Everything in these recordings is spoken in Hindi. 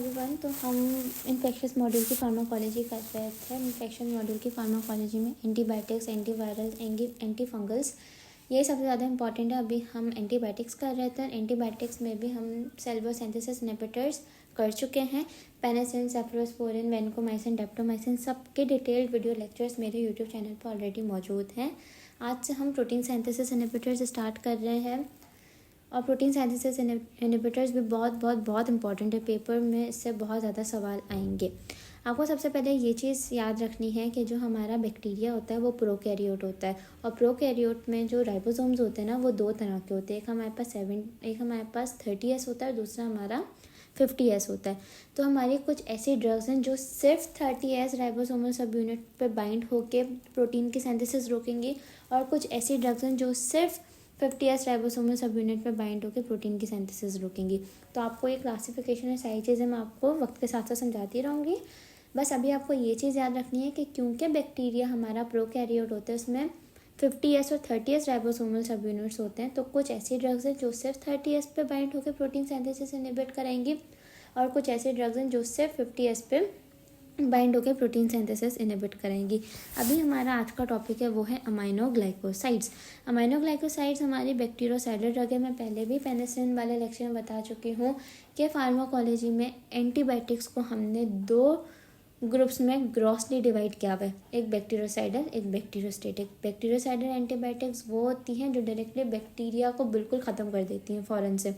एवरीवन। तो हम इन्फेक्शस मॉड्यूल की फार्माकोलॉजी कर रहे थे। इन्फेक्शन मॉड्यूल की फार्माकोलॉजी में एंटीबायोटिक्स, एंटीवायरल, एंटी फंगल्स ये सबसे ज़्यादा इंपॉर्टेंट है। अभी हम एंटीबायोटिक्स कर रहे थे। एंटीबायोटिक्स में भी हम सेलुलोज सिंथेसिस इनहिबिटर्स कर चुके हैं। पेनिसिलिन, सेफलोस्पोरिन, वैनकोमाइसिन, डेप्टोमाइसिन सबके डिटेल्ड वीडियो लेक्चर्स मेरे यूट्यूब चैनल पर ऑलरेडी मौजूद हैं। आज से हम प्रोटीन सिंथेसिस इनहिबिटर्स स्टार्ट कर रहे हैं और प्रोटीन सिंथेसिस इनहिबिटर्स भी बहुत इंपॉर्टेंट है। पेपर में इससे बहुत ज़्यादा सवाल आएंगे। आपको सबसे पहले ये चीज़ याद रखनी है कि जो हमारा बैक्टीरिया होता है वो प्रोकैरियोट होता है और प्रोकैरियोट में जो राइबोसोम्स होते हैं ना वो दो तरह के होते हैं। एक हमारे पास 30S होता है, दूसरा हमारा 50S होता है। तो हमारी कुछ ऐसी ड्रग्स हैं जो सिर्फ 30S राइबोसोमल सब यूनिट पर बाइंड होकर प्रोटीन की सिंथेसिस रोकेंगी और कुछ ऐसी ड्रग्स हैं जो सिर्फ 50S राइबोसोमल सब यूनिट पर बाइंड होकर प्रोटीन की सिंथेसिस रोकेंगी। तो आपको ये क्लासिफिकेशन है, सारी चीज़ें मैं आपको वक्त के साथ साथ समझाती रहूँगी। बस अभी आपको ये चीज़ याद रखनी है कि क्योंकि बैक्टीरिया हमारा प्रोकैरियोट होता है, उसमें 50S और 30S राइबोसोमल सब यूनिट्स होते हैं। तो कुछ ऐसी ड्रग्स हैं जो सिर्फ 30S पे बाइंड होकर प्रोटीन सिंथेसिस इनहिबिट कराएंगी और कुछ ऐसी ड्रग्स हैं जो सिर्फ 50S पे बाइंड होकर प्रोटीन सिंथेसिस इनहिबिट करेंगी। अभी हमारा आज का टॉपिक है वो है अमाइनोग्लाइकोसाइड्स। अमाइनोग्लाइकोसाइड्स हमारी बैक्टीरियोसाइडल ड्रग है। मैं पहले भी पेनिसिलिन वाले लेक्चर में बता चुकी हूँ कि फार्माकोलॉजी में एंटीबायोटिक्स को हमने दो ग्रुप्स में ग्रॉसली डिवाइड किया हुआ है, एक बैक्टीरियोसाइडल, एक बैक्टीरियोस्टेटिक। बैक्टीरियोसाइडल एंटीबायोटिक्स वो होती हैं जो डायरेक्टली बैक्टीरिया को बिल्कुल ख़त्म कर देती हैं फ़ौरन से,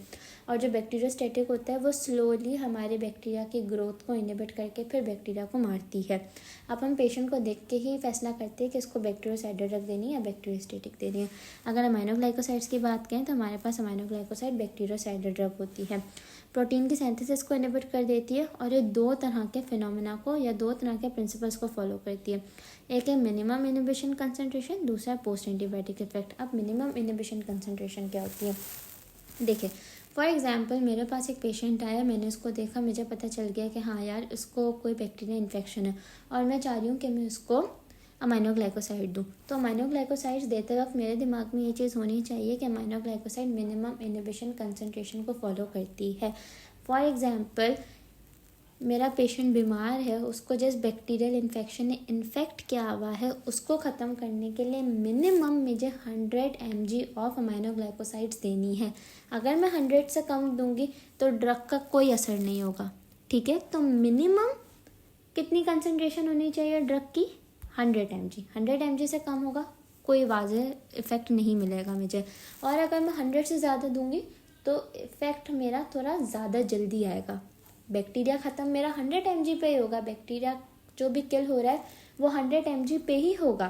और जो बैक्टीरियोस्टेटिक होता है वो स्लोली हमारे बैक्टीरिया की ग्रोथ को इनहिबिट करके फिर बैक्टीरिया को मारती है। अब हम पेशेंट को देख के ही फैसला करते हैं कि इसको बैक्टीरियोसाइडल ड्रग देनी है या बैक्टीरियोस्टेटिक देनी है। अगर अमाइनोग्लाइकोसाइड्स की बात करें तो हमारे पास अमाइनोग्लाइकोसाइड बैक्टीरियोसाइडल ड्रग होती है, प्रोटीन की सिंथेसिस को इनहिबिट कर देती है और ये दो तरह के फिनोमेना को या दो तरह के प्रिंसिपल्स को फॉलो करती है। एक है मिनिमम इनहिबिशन कंसंट्रेशन, दूसरा है पोस्ट एंटीबायोटिक इफेक्ट। अब मिनिमम इनहिबिशन कंसंट्रेशन क्या होती है? देखिए, फॉर एग्जांपल मेरे पास एक पेशेंट आया, मैंने उसको देखा, मुझे पता चल गया कि हाँ यार इसको कोई बैक्टीरिया इन्फेक्शन है और मैं चाह रही हूँ कि मैं उसको अमाइनोग्लाइकोसाइड दूँ। तो अमाइनोग्लाइकोसाइड्स देते वक्त मेरे दिमाग में ये चीज़ होनी चाहिए कि अमाइनोग्लाइकोसाइड मिनिमम इनहिबिशन कंसंट्रेशन को फॉलो करती है। फॉर एग्जांपल मेरा पेशेंट बीमार है, उसको जिस बैक्टीरियल इन्फेक्शन ने इन्फेक्ट किया हुआ है उसको ख़त्म करने के लिए मिनिमम मुझे 100 mg ऑफ अमाइनोग्लाइकोसाइड्स देनी है। अगर मैं 100 से कम दूंगी तो ड्रग का कोई असर नहीं होगा, ठीक है। तो मिनिमम कितनी कंसंट्रेशन होनी चाहिए ड्रग की? 100 mg। 100 mg से कम होगा कोई वाज़ेह इफ़ेक्ट नहीं मिलेगा मुझे, और अगर मैं 100 से ज़्यादा दूंगी तो इफ़ेक्ट मेरा थोड़ा ज़्यादा जल्दी आएगा। बैक्टीरिया ख़त्म मेरा 100 mg पे ही होगा, बैक्टीरिया जो भी किल हो रहा है वो 100 mg पे ही होगा,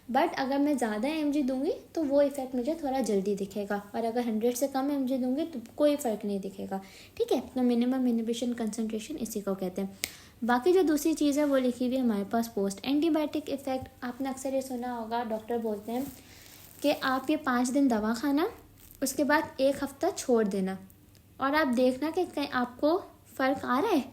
बट अगर मैं ज़्यादा mg दूंगी तो वो इफ़ेक्ट मुझे थोड़ा जल्दी दिखेगा, और अगर 100 से कम mg दूंगी तो कोई फ़र्क नहीं दिखेगा, ठीक है। तो मिनिमम इनहिबिशन कंसंट्रेशन इसी को कहते हैं। बाकी जो दूसरी चीज़ है वो लिखी हुई है हमारे पास पोस्ट एंटीबायोटिक इफ़ेक्ट। आपने अक्सर ये सुना होगा, डॉक्टर बोलते हैं कि आप ये 5 दिन दवा खाना, उसके बाद 1 हफ्ता छोड़ देना और आप देखना कि कहीं आपको फ़र्क आ रहा है,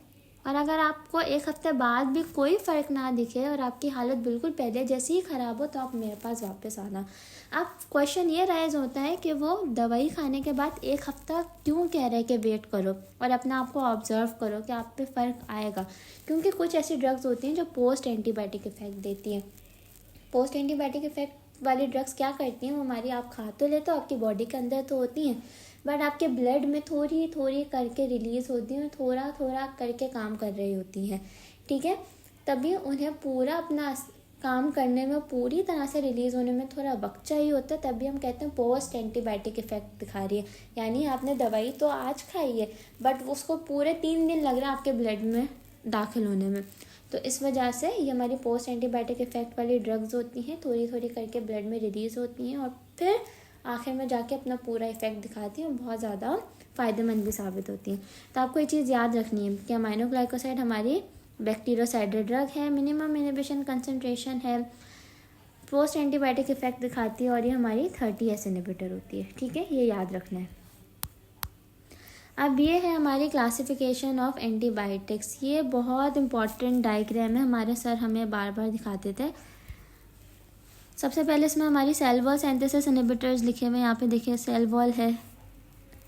और अगर आपको 1 हफ्ते बाद भी कोई फ़र्क ना दिखे और आपकी हालत बिल्कुल पहले जैसी ही ख़राब हो तो आप मेरे पास वापस आना। अब क्वेश्चन ये राइज होता है कि वो दवाई खाने के बाद 1 हफ्ता क्यों कह रहे हैं कि वेट करो और अपने आप को ऑब्जर्व करो कि आप पे फ़र्क आएगा, क्योंकि कुछ ऐसी ड्रग्स होती हैं जो पोस्ट एंटीबायोटिक इफ़ेक्ट देती हैं। पोस्ट एंटीबायोटिक इफ़ेक्ट वाली ड्रग्स क्या करती हैं, वो हमारी आप खा तो लेते हो, आपकी बॉडी के अंदर तो होती हैं, बट आपके ब्लड में थोड़ी थोड़ी करके रिलीज़ होती हैं, थोड़ा थोड़ा करके काम कर रही होती हैं, ठीक है। तभी उन्हें पूरा अपना काम करने में, पूरी तरह से रिलीज़ होने में थोड़ा वक्त चाहिए होता है, तभी हम कहते हैं पोस्ट एंटीबायोटिक इफ़ेक्ट दिखा रही है। यानी आपने दवाई तो आज खाई है बट उसको पूरे 3 दिन लग रहा है आपके ब्लड में दाखिल होने में। तो इस वजह से ये हमारी पोस्ट एंटीबायोटिक इफ़ेक्ट वाली ड्रग्स होती हैं, थोड़ी थोड़ी करके ब्लड में रिलीज़ होती हैं और फिर आखिर में जाके अपना पूरा इफ़ेक्ट दिखाती हैं और बहुत ज़्यादा फ़ायदेमंद भी साबित होती हैं। तो आपको ये चीज़ याद रखनी है कि अमाइनोग्लाइकोसाइड हमारी बैक्टीरियोसाइडल ड्रग है, मिनिमम इनहिबिशन कंसंट्रेशन है, पोस्ट एंटीबायोटिक इफ़ेक्ट दिखाती है और ये हमारी 30S इनहिबिटर होती है, ठीक है, ये याद रखना है। अब ये है हमारी क्लासिफिकेशन ऑफ एंटीबायोटिक्स। ये बहुत इंपॉर्टेंट डायग्राम है, हमारे सर हमें बार बार दिखाते थे। सबसे पहले इसमें हमारी सेल वॉल सिंथेसिस इनहिबिटर्स लिखे हुए हैं, यहाँ पे देखिए सेल वॉल है,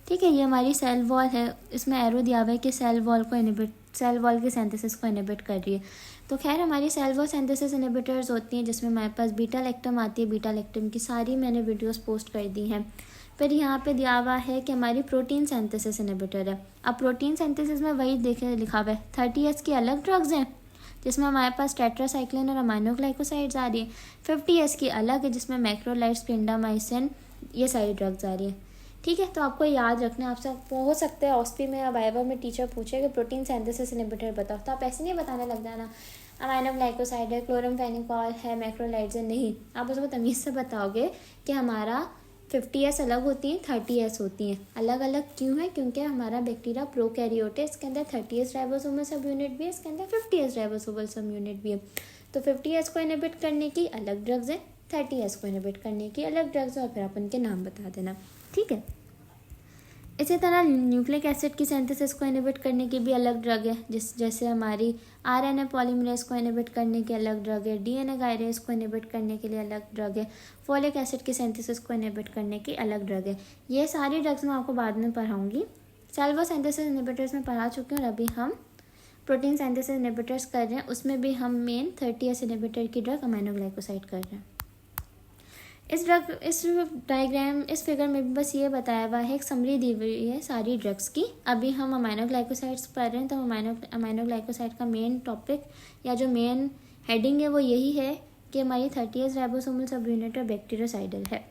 ठीक है, ये हमारी सेल वॉल है, इसमें एरो दिया हुआ है कि सेल वॉल को इनहिबिट सेल वॉल की सिंथेसिस को इनहिबिट कर रही है। तो खैर हमारी सेल वॉल सिंथेसिस इनहिबिटर्स होती हैं जिसमें हमारे पास बीटा लैक्टम आती है। बीटा लैक्टम की सारी मैंने वीडियोस पोस्ट कर दी हैं। फिर यहाँ पे दिया हुआ है कि हमारी प्रोटीन सिंथेसिस इनहिबिटर है। अब प्रोटीन सिंथेसिस में वही देखे लिखा हुआ है 30S की अलग ड्रग्स हैं जिसमें हमारे पास टेट्रासाइक्लिन और अमाइनोग्लाइकोसाइड्स आ रही है। 50S की अलग है जिसमें मैक्रोलाइड्स, क्लिंडामाइसिन, ये सारी ड्रग्स आ रही हैं। ठीक है, तो आपको याद रखना है। आपसे हो सकता है ऑस्पी में या वाइवा में टीचर पूछे कि प्रोटीन सिंथेसिस इनहिबिटर बताओ, तो आप ऐसे नहीं बताने लग जाना अमाइनोग्लाइकोसाइड है, क्लोरमफेनिकॉल है, मैक्रोलाइड्स है। नहीं, आप उसको तमीज़ से बताओगे कि हमारा 50S अलग होती हैं, 30S होती हैं। अलग अलग क्यों है? क्योंकि हमारा बैक्टीरिया प्रोकैरियोट है, इसके अंदर 30S राइबोसोमल सब यूनिट भी है, इसके अंदर 50S राइबोसोमल सब यूनिट भी है। तो 50S को इनहिबिट करने की अलग ड्रग्स है, 30S को इनहिबिट करने की अलग ड्रग्स है, और फिर आप उनके नाम बता देना। ठीक है, इसी तरह न्यूक्लिक एसिड की सिंथेसिस को इनहिबिट करने की भी अलग ड्रग है, जैसे हमारी RNA पॉलीमरेज को इनहिबिट करने की अलग ड्रग है, DNA गायरेज को इनहिबिट करने के लिए अलग ड्रग है, फोलिक एसिड की सिंथेसिस को इनहिबिट करने की अलग ड्रग है। ये सारी ड्रग्स मैं आपको बाद में पढ़ाऊँगी। सेल वॉल सिंथेसिस इनहिबिटर्स में पढ़ा चुकी हूँ और अभी हम प्रोटीन सिंथेसिस इनहिबिटर्स कर रहे हैं। उसमें भी हम मेन 30S इनहिबिटर की ड्रग अमाइनोग्लाइकोसाइड कर रहे हैं। इस डायग्राम, इस फिगर में भी बस ये बताया हुआ है, एक समरी दी हुई है सारी ड्रग्स की। अभी हम अमाइनोग्लाइकोसाइड्स पढ़ रहे हैं, तो अमाइनोग्लाइकोसाइड का मेन टॉपिक या जो मेन हेडिंग है वो यही है कि हमारी 30S राइबोसोमल सब यूनिट और बैक्टीरियोसाइडल है।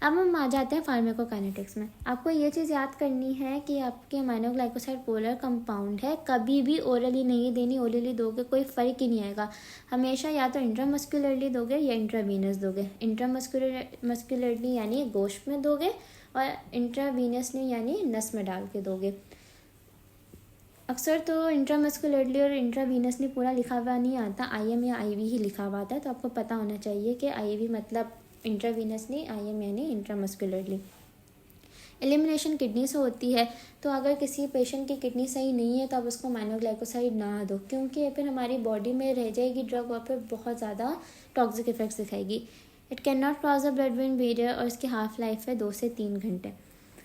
अब हम आ जाते हैं फार्माकोकाइनेटिक्स में। आपको ये चीज़ याद करनी है कि आपके अमाइनोग्लाइकोसाइड पोलर कंपाउंड है, कभी भी ओरली नहीं देनी। ओरली दोगे कोई फ़र्क ही नहीं आएगा, हमेशा या तो इंट्रामस्कुलरली दोगे या इंट्रावीनस दोगे। इंट्रामस्कुलरली यानी गोश्त में दोगे और इंट्रावीनसली यानी नस में डाल के दोगे। अक्सर तो इंट्रामस्कुलरली और इंट्रावीनसली पूरा लिखा हुआ नहीं आता, IM या IV ही लिखा हुआ आता है। तो आपको पता होना चाहिए कि IV मतलब इंट्रावीनसली, IM यानी इंट्रामस्कुलरली। एलिमिनेशन किडनी से होती है, तो अगर किसी पेशेंट की किडनी सही नहीं है तो आप उसको अमाइनोग्लाइकोसाइड ना दो, क्योंकि फिर हमारी बॉडी में रह जाएगी ड्रग और फिर बहुत ज़्यादा टॉक्सिक इफेक्ट्स दिखाएगी। It can not cross the blood brain barrier और इसकी हाफ लाइफ है 2 से 3 घंटे।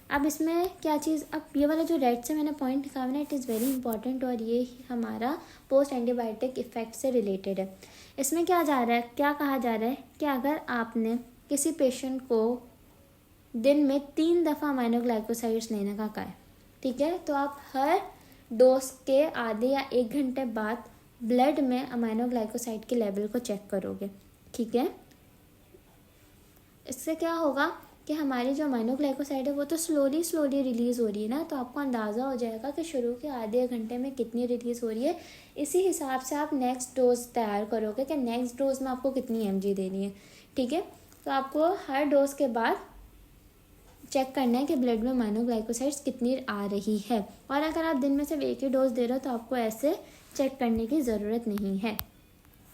अब इसमें क्या चीज़, अब ये वाला जो रेड से मैंने पॉइंट लिखा है ना, इट इज़ वेरी इंपॉर्टेंट और ये हमारा पोस्ट एंटीबायोटिक इफेक्ट से रिलेटेड है। इसमें क्या जा रहा है, क्या कहा जा रहा है कि अगर आपने किसी पेशेंट को दिन में 3 दफ़ा अमाइनोग्लाइकोसाइड्स लेने का कहा है, ठीक है, तो आप हर डोज के आधे या 1 घंटे बाद ब्लड में अमाइनोग्लाइकोसाइड के लेवल को चेक करोगे। ठीक है, इससे क्या होगा कि हमारी जो अमाइनोग्लाइकोसाइड है वो तो स्लोली रिलीज़ हो रही है ना, तो आपको अंदाज़ा हो जाएगा कि शुरू के आधे घंटे में कितनी रिलीज़ हो रही है। इसी हिसाब से आप नेक्स्ट डोज तैयार करोगे कि नेक्स्ट डोज में आपको कितनी mg देनी है। ठीक है, तो आपको हर डोज के बाद चेक करना है कि ब्लड में अमाइनोग्लाइकोसाइड्स कितनी आ रही है। और अगर आप दिन में सिर्फ एक ही डोज दे रहे हो तो आपको ऐसे चेक करने की ज़रूरत नहीं है।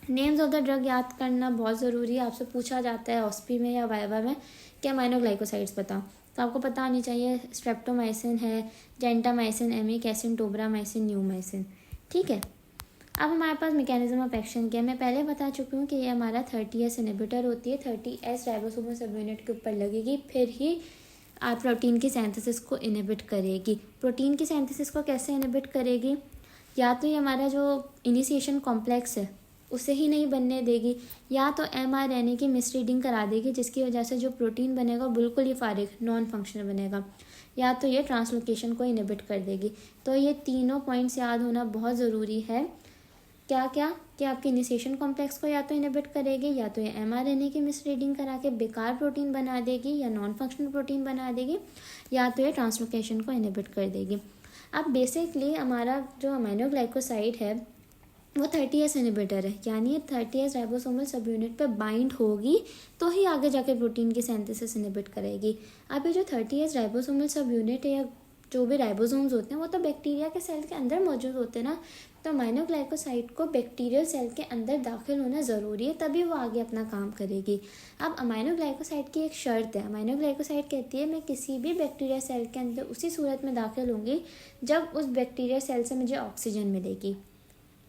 नेम्स ऑफ द ड्रग याद करना बहुत ज़रूरी है। आपसे पूछा जाता है ऑस्पी में या वाइवा में कि अमाइनोग्लाइकोसाइड्स बताओ, तो आपको पता होनी चाहिए स्ट्रेप्टोमाइसिन है, जेंटामाइसिन, एमिक एसिड, टोब्रामाइसिन, न्यूमाइसिन। ठीक है, अब हमारे पास मैकेनिज्म ऑफ एक्शन क्या है, मैं पहले बता चुकी हूँ कि ये हमारा 30S इनहिबिटर होती है। 30S राइबोसोमल सब यूनिट के ऊपर लगेगी, फिर ही प्रोटीन की सिंथेसिस को इनहिबिट करेगी। प्रोटीन की सिंथेसिस को कैसे इनहिबिट करेगी, या तो ये हमारा जो इनिशिएशन कॉम्प्लेक्स है उसे ही नहीं बनने देगी, या तो mRNA की मिसरीडिंग करा देगी जिसकी वजह से जो प्रोटीन बनेगा बिल्कुल ही फारिग नॉन फंक्शनल बनेगा, या तो ये ट्रांसलोकेशन को इनहिबिट कर देगी। तो ये तीनों पॉइंट्स याद होना बहुत ज़रूरी है। क्या क्या कि आपके इनिशिएशन कॉम्प्लेक्स को या तो इनहिबिट करेगी, या तो ये mRNA की मिसरीडिंग करा के बेकार प्रोटीन बना देगी या नॉन फंक्शनल प्रोटीन बना देगी, या तो ये ट्रांसलोकेशन को इनहिबिट कर देगी। अब बेसिकली हमारा जो अमाइनोग्लाइकोसाइड है वो 30S इनहिबिटर है, यानी 30S राइबोसोमल सब यूनिट पे बाइंड होगी तो ही आगे जाके प्रोटीन की सिंथेसिस इनहिबिट करेगी। अब ये जो 30S राइबोसोमल सब यूनिट है या जो भी राइबोसोम्स होते हैं वो तो बैक्टीरिया के सेल के अंदर मौजूद होते हैं ना, तो अमाइनोग्लाइकोसाइड को बैक्टीरियल सेल के अंदर दाखिल होना ज़रूरी है, तभी वो आगे अपना काम करेगी। अब अमाइनोग्लाइकोसाइड की एक शर्त है, अमाइनोग्लाइकोसाइड कहती है मैं किसी भी बैक्टीरिया सेल के अंदर उसी सूरत में दाखिल होंगी जब उस बैक्टीरिया सेल से मुझे ऑक्सीजन मिलेगी।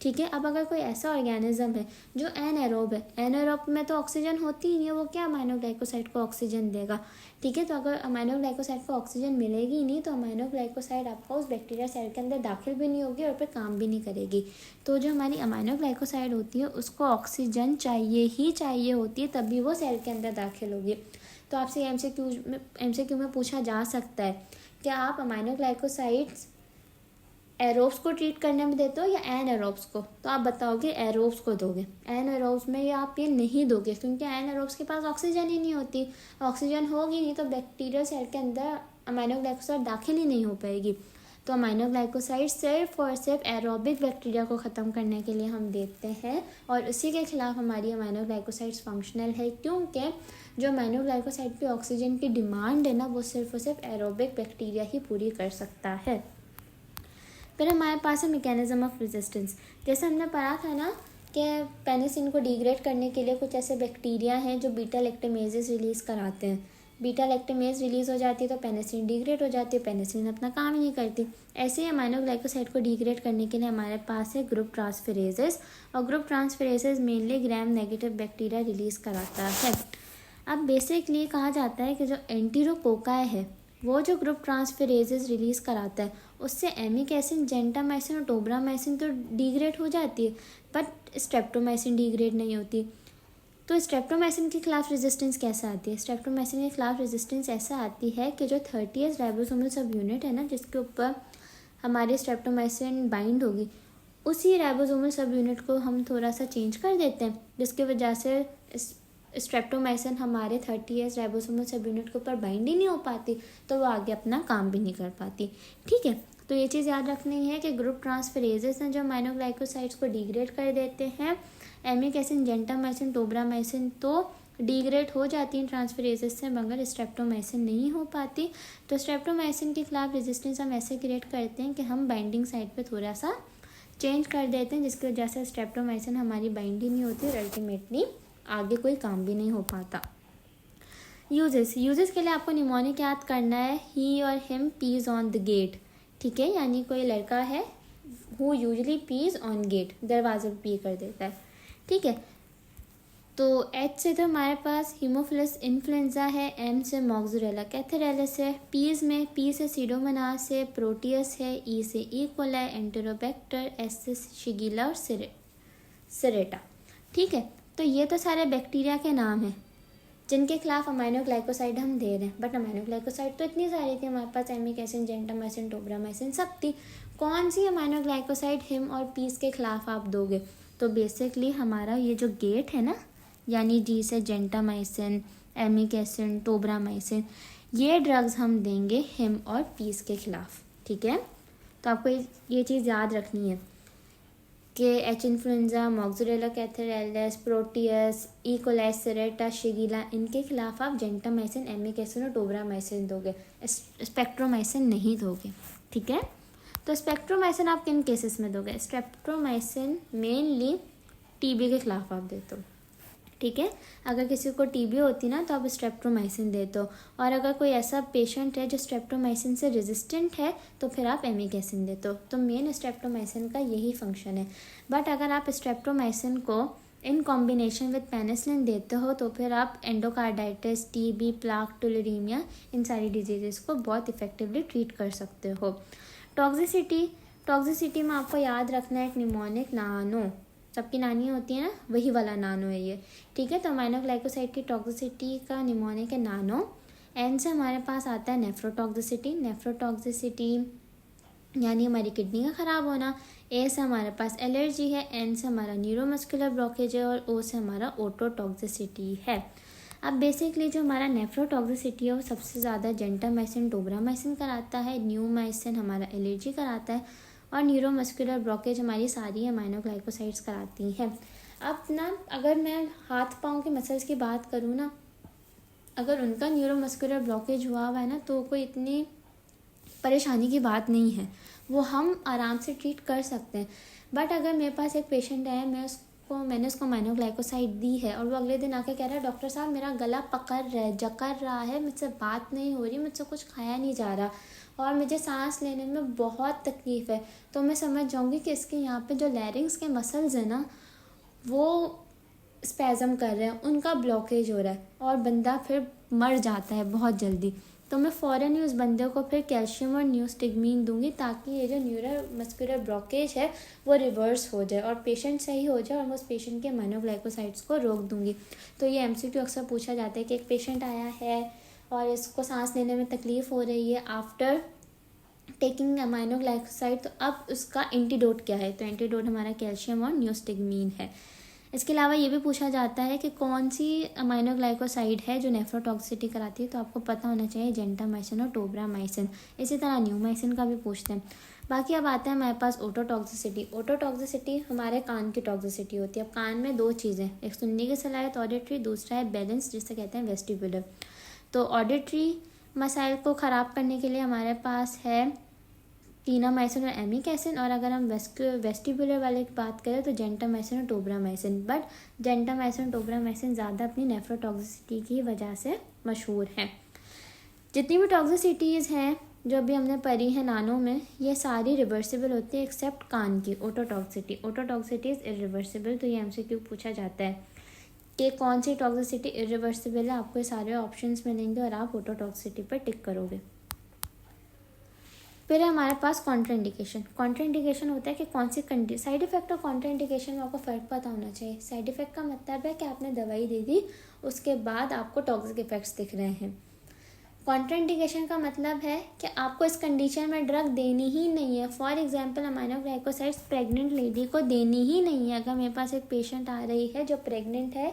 ठीक है। अब अगर कोई ऐसा ऑर्गेनिज्म है जो एनएरोब है, एनएरोब में तो ऑक्सीजन होती ही नहीं है, वो क्या अमाइनो ग्लाइकोसाइड को ऑक्सीजन देगा। ठीक है, तो अगर अमाइनो ग्लाइकोसाइड को ऑक्सीजन मिलेगी ही नहीं तो अमाइनो ग्लाइकोसाइड आपका उस बैक्टीरिया सेल के अंदर दाखिल भी नहीं होगी और फिर काम भी नहीं करेगी। तो जो हमारी अमाइनो ग्लाइकोसाइड होती है उसको ऑक्सीजन चाहिए ही चाहिए होती है, तभी वो सेल के अंदर दाखिल होगी। तो आपसे एमसीक्यू में पूछा जा सकता है कि आप अमाइनो ग्लाइकोसाइड्स एरोब्स को ट्रीट करने में देते हो या एनएरोब्स को, तो आप बताओगे एरोब्स को दोगे। एनएरोब्स में आप ये नहीं दोगे क्योंकि एनएरोब्स के पास ऑक्सीजन ही नहीं होती, ऑक्सीजन होगी नहीं तो बैक्टीरियल सेल के अंदर अमाइनो ग्लाइकोसाइड दाखिल ही नहीं हो पाएगी। तो अमाइनो ग्लाइकोसाइड सिर्फ और सिर्फ एरोबिक बैक्टीरिया को ख़त्म करने के लिए हम देते हैं और उसी के खिलाफ हमारी अमाइनो ग्लाइकोसाइड्स फंक्शनल है, क्योंकि जो अमाइनो ग्लाइकोसाइड पे ऑक्सीजन की डिमांड है ना वो सिर्फ और सिर्फ एरोबिक बैक्टीरिया ही पूरी कर सकता है। फिर हमारे पास है मैकेनिज्म ऑफ रेजिस्टेंस। जैसे हमने पढ़ा था ना कि पेनिसिलिन को डिग्रेड करने के लिए कुछ ऐसे बैक्टीरिया हैं जो बीटा लैक्टेमेजेस रिलीज़ कराते हैं। बीटा लैक्टेमेज रिलीज़ हो जाती है तो पेनिसिलिन डिग्रेड हो जाती है, पेनिसिलिन अपना काम ही नहीं करती। ऐसे ही अमाइनो ग्लाइकोसाइड को डिग्रेड करने के लिए हमारे पास है ग्रुप ट्रांसफेरेजेस, और group transferases mainly gram negative bacteria release कराता है। अब बेसिकली कहा जाता है कि जो एंटीरोकोका है वो जो ग्रुप ट्रांसफेरेजेस रिलीज़ कराता है उससे एमिक एसिड, जेंटामाइसिन और टोब्रामाइसिन तो डिग्रेड हो जाती है, बट स्ट्रेप्टोमाइसिन डिग्रेड नहीं होती। तो स्ट्रेप्टोमाइसिन के खिलाफ रेजिस्टेंस कैसे आती है? स्ट्रेप्टोमाइसिन के खिलाफ रेजिस्टेंस ऐसा आती है कि जो 30S राइबोसोमल सब यूनिट है ना जिसके ऊपर हमारे स्ट्रेप्टोमाइसिन बाइंड होगी, उसी राइबोसोमल सब यूनिट को हम थोड़ा सा चेंज कर देते हैं, जिसकी वजह से स्ट्रेप्टोमाइसिन हमारे 30S राइबोसोमल सब यूनिट के ऊपर बाइंड ही नहीं हो पाती, तो वो आगे अपना काम भी नहीं कर पाती। ठीक है, तो ये चीज़ याद रखनी है कि ग्रुप ट्रांसफेरेजेस हैं जो अमाइनो ग्लाइकोसाइड्स को डिग्रेड कर देते हैं। एमिक एसिड, जेंटामाइसिन, टोब्रामाइसिन तो डिग्रेड हो जाती हैं ट्रांसफेरेजेस से, मगर स्ट्रेप्टोमाइसिन नहीं हो पाती। तो स्ट्रेप्टोमाइसिन के खिलाफ रेजिस्टेंस हम ऐसे क्रिएट करते हैं कि हम बाइंडिंग साइट पे थोड़ा सा चेंज कर देते हैं, जिसकी वजह से स्ट्रेप्टोमाइसिन हमारी बाइंड ही नहीं होती और अल्टीमेटली आगे कोई काम भी नहीं हो पाता। यूजेस के लिए आपको निमोनिक याद करना है, he or him pees on the gate. ठीक है, यानी कोई लड़का है who usually pees on gate, दरवाजे पर पी कर देता है। ठीक है, तो एच से तो हमारे पास हीमोफिलस इन्फ्लुएंजा है, एम से मॉक्सरेला कैथेरेलिस है, पीज में पी से सीडोमोनास है, प्रोटियस है, ई से ई कोलाई, एंटेरोबैक्टर, एस से शिगेला और सेरेटा। ठीक है, तो ये तो सारे बैक्टीरिया के नाम हैं जिनके खिलाफ अमाइनो ग्लाइकोसाइड हम दे रहे हैं, बट अमाइनो ग्लाइकोसाइड तो इतनी सारी थी हमारे पास, एमिक एसिड, जेंटामाइसिन, टोब्रामाइसिन सब थी। कौन सी अमाइनो ग्लाइकोसाइड हिम और पीस के खिलाफ आप दोगे? तो बेसिकली हमारा ये जो गेट है ना, यानी जी से जेंटामाइसिन, एमिक एसिड, टोब्रामाइसिन, ये ड्रग्स हम देंगे हिम और पीस के खिलाफ। ठीक है, तो आपको ये चीज़ याद रखनी है कि H influenza, moraxella catarrhalis, proteus, E coli, serratia, shigella, इनके खिलाफ आप जेंटामाइसिन, एमिक एसिड और टोब्रामाइसिन दोगे, स्पेक्ट्रोमाइसिन नहीं दोगे। ठीक है, तो स्पेक्ट्रोमाइसिन आप किन केसेस में दोगे? स्पेक्ट्रोमाइसिन मेनली टीबी के खिलाफ आप देते हो। ठीक है, अगर किसी को टीबी होती ना तो आप स्ट्रेप्टोमाइसिन देते हो, और अगर कोई ऐसा पेशेंट है जो स्ट्रेप्टोमाइसिन से रेजिस्टेंट है तो फिर आप एमिक एसिड देते हो। तो मेन स्ट्रेप्टोमाइसिन का यही फंक्शन है। बट अगर आप स्ट्रेप्टोमाइसिन को इन कॉम्बिनेशन विद पेनिसिलिन देते हो तो फिर आप एंडोकार्डाइटिस, टीबी, प्लाक, टुलरीमिया, इन सारी डिजीज़ को बहुत इफेक्टिवली ट्रीट कर सकते हो। टॉक्सिसिटी में आपको याद रखना है एक निमोनिक नानो, सबकी नानी होती है ना, वही वाला नानो है ये। ठीक है, तो अमाइनो ग्लाइकोसाइड की टॉक्सिसिटी का निमोनिक है नानो। एन से हमारे पास आता है नेफ्रोटॉक्सिसिटी यानी हमारी किडनी का ख़राब होना। ए से हमारे पास एलर्जी है, एन से हमारा न्यूरोमस्कुलर ब्लॉकेज है और ओ से हमारा ओटोटॉक्सिसिटी है। अब बेसिकली जो हमारा नेफ्रोटॉक्सिसिटी है वो सबसे ज़्यादा जेंटामाइसिन, टोब्रामाइसिन कराता है, न्यूमाइसिन हमारा एलर्जी कराता है और न्यूरोमस्कुलर ब्लॉकेज हमारी सारी अमाइनो ग्लाइकोसाइड्स कराती हैं। अब ना अगर मैं हाथ पाँव के मसल्स की बात करूँ ना, अगर उनका न्यूरोमस्कुलर ब्लॉकेज हुआ है ना तो कोई इतनी परेशानी की बात नहीं है, वो हम आराम से ट्रीट कर सकते हैं। बट अगर मेरे पास एक पेशेंट है, मैंने उसको अमाइनो ग्लाइकोसाइड दी है और वो अगले दिन आके कह रहा है डॉक्टर साहब मेरा गला पकड़ रहा है, जकड़ रहा है, मुझसे बात नहीं हो रही, मुझसे कुछ खाया नहीं जा रहा, और मुझे सांस लेने में बहुत तकलीफ़ है, तो मैं समझ जाऊँगी कि इसके यहाँ पे जो लैरिंग्स के मसल्स हैं ना वो स्पैज़म कर रहे हैं, उनका ब्लॉकेज हो रहा है और बंदा फिर मर जाता है बहुत जल्दी। तो मैं फ़ौरन ही उस बंदे को फिर कैल्शियम और न्यूस्टिग्मीन दूंगी ताकि ये जो न्यूरल मस्कुलर ब्लॉकेज है वो रिवर्स हो जाए और पेशेंट सही हो जाए और मैं उस पेशेंट के अमाइनोग्लाइकोसाइड्स को रोक दूंगी। तो ये एमसीक्यू अक्सर पूछा जाता है कि एक पेशेंट आया है और इसको सांस लेने में तकलीफ़ हो रही है आफ्टर टेकिंग अमाइनोग्लाइकोसाइड, तो अब उसका एंटीडोट क्या है? तो एंटीडोट हमारा कैल्शियम और न्यूस्टिग्मीन है। इसके अलावा ये भी पूछा जाता है कि कौन सी अमाइनोग्लाइकोसाइड है जो नेफ्रोटॉक्सिसिटी कराती है, तो आपको पता होना चाहिए जेंटामाइसिन और टोब्रामाइसिन। इसी तरह न्यूमाइसिन का भी पूछते हैं। बाकी अब आते हैं हमारे पास ओटोटॉक्सिसिटी। ओटोटॉक्सिसिटी हमारे कान की टॉक्सिसिटी होती है। अब कान में दो चीज़ें, एक सुनने की सलाहियत ऑडिटरी, दूसरा है बैलेंस जिसे कहते हैं वेस्टिबुलर। तो ऑडिटरी मसाइल को ख़राब करने के लिए हमारे पास है क्लिनामाइसिन और एमिक एसिड, और अगर हम वेस्टिबुलर वाले की बात करें तो जेंटामाइसिन और टोब्रामाइसिन। बट जेंटामाइसिन और टोब्रामाइसिन ज़्यादा अपनी नेफ्रोटॉक्सिसिटी की वजह से मशहूर हैं। जितनी भी टॉक्सिसिटीज़ हैं जो अभी हमने पढ़ी हैं नानों में, ये सारी रिवर्सिबल होती है एक्सेप्ट कान की ओटोटॉक्सिसिटी। Ototoxicity is irreversible. तो ये एमसीक्यू पूछा जाता है कि कौन सी टॉक्सिसिटी इरिवर्सिबल है। आपको ये सारे ऑप्शंस मिलेंगे और आप ओटोटॉक्सिसिटी पर टिक करोगे। फिर है हमारे पास कॉन्ट्राइंडिकेशन। कॉन्ट्राइंडिकेशन होता है कि कौन सी साइड इफेक्ट और कॉन्ट्राइंडिकेशन में आपको फ़र्क पता होना चाहिए। साइड इफेक्ट का मतलब है कि आपने दवाई दे दी, उसके बाद आपको टॉक्सिक इफेक्ट्स दिख रहे हैं। कॉन्ट्राइंडिकेशन का मतलब है कि आपको इस कंडीशन में ड्रग देनी ही नहीं है। For example aminoglycosides pregnant lady को देनी ही नहीं है। अगर मेरे पास एक पेशेंट आ रही है जो प्रेग्नेंट है,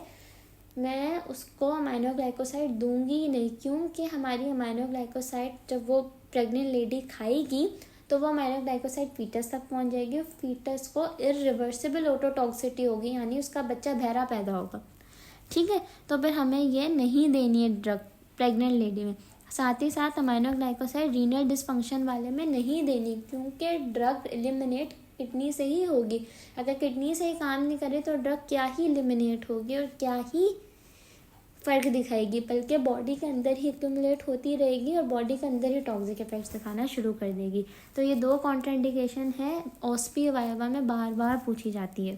मैं उसको अमाइनोग्लाइकोसाइड दूंगी ही नहीं, क्योंकि हमारी अमाइनोग्लाइकोसाइड जब वो प्रेग्नेंट लेडी खाएगी तो वो अमाइनोग्लाइकोसाइड फीटस तक पहुंच जाएगी। फीटस को इरिवर्सिबल ओटोटॉक्सिसिटी होगी, यानी उसका बच्चा बहरा पैदा होगा। ठीक है, तो फिर हमें ये नहीं देनी है ड्रग प्रेग्नेंट लेडी में। साथ ही साथ अमाइनोग्लाइकोसाइड रीनल डिसफंक्शन वाले में नहीं देनी, क्योंकि ड्रग एलिमिनेट किडनी से ही होगी। अगर किडनी से ही काम नहीं करे तो ड्रग क्या ही एलिमिनेट होगी और क्या ही फ़र्क दिखाएगी, बल्कि बॉडी के अंदर ही एक्यूमुलेट होती रहेगी और बॉडी के अंदर ही टॉक्सिक इफेक्ट्स दिखाना शुरू कर देगी। तो ये दो कॉन्ट्राइंडिकेशन है, ओस्पी वाइवा में बार बार पूछी जाती है।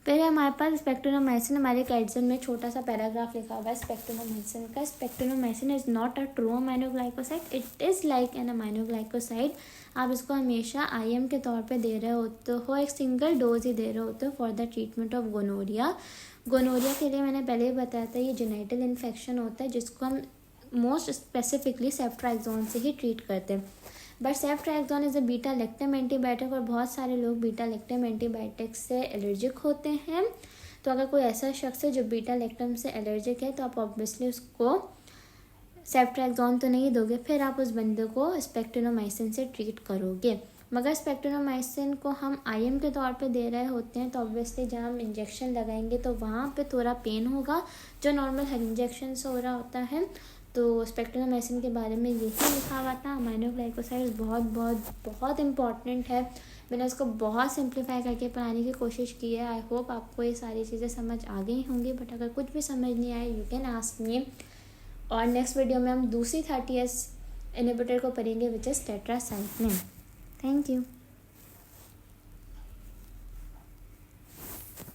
फिर हमारे पास स्पेक्ट्रोमाइसिन। हमारे कैड्सन में छोटा सा पैराग्राफ लिखा हुआ है स्पेक्ट्रोमाइसिन का। Spectinomycin is not a true aminoglycoside, it is like an aminoglycoside. आप इसको हमेशा IM के तौर पे दे रहे होते हो, एक सिंगल डोज ही दे रहे होते हो for the treatment of gonorrhoea. Gonorrhoea के लिए मैंने पहले ही बताया था, ये जेनेटल इन्फेक्शन होता है जिसको हम मोस्ट स्पेसिफिकली सेफ्ट्राइक्सोन से ही ट्रीट करते हैं। But सेफ्ट्राइक्सोन is a beta lactam antibiotic और बहुत सारे लोग बीटा लैक्टम एंटीबायोटिक से एलर्जिक होते हैं। तो अगर कोई ऐसा शख्स है जो बीटा लैक्टम से एलर्जिक है तो आप ऑब्वियसली उसको सेफ्ट्राइक्सोन तो नहीं दोगे, फिर आप उस बंदे को स्पेक्ट्रोमाइसिन से ट्रीट करोगे। मगर स्पेक्ट्रोमाइसिन को हम IM के तौर पे दे रहे होते हैं तो ऑब्वियसली जब हम इंजेक्शन लगाएंगे तो वहाँ पे थोड़ा पेन होगा जो नॉर्मल हर इंजेक्शन से हो रहा होता है। तो स्पेक्ट्रोमाइसिन के बारे में यही लिखा हुआ था। अमाइनोग्लाइकोसाइड बहुत बहुत बहुत इंपॉर्टेंट है। मैंने इसको बहुत सिंप्लीफाई करके पढ़ाने की कोशिश की है। आई होप आपको ये सारी चीज़ें समझ आ गई होंगी, बट अगर कुछ भी समझ नहीं आए यू कैन आस्क मी। और नेक्स्ट वीडियो में हम दूसरी 30S इनहिबिटर को पढ़ेंगे which is tetracycline. Thank you.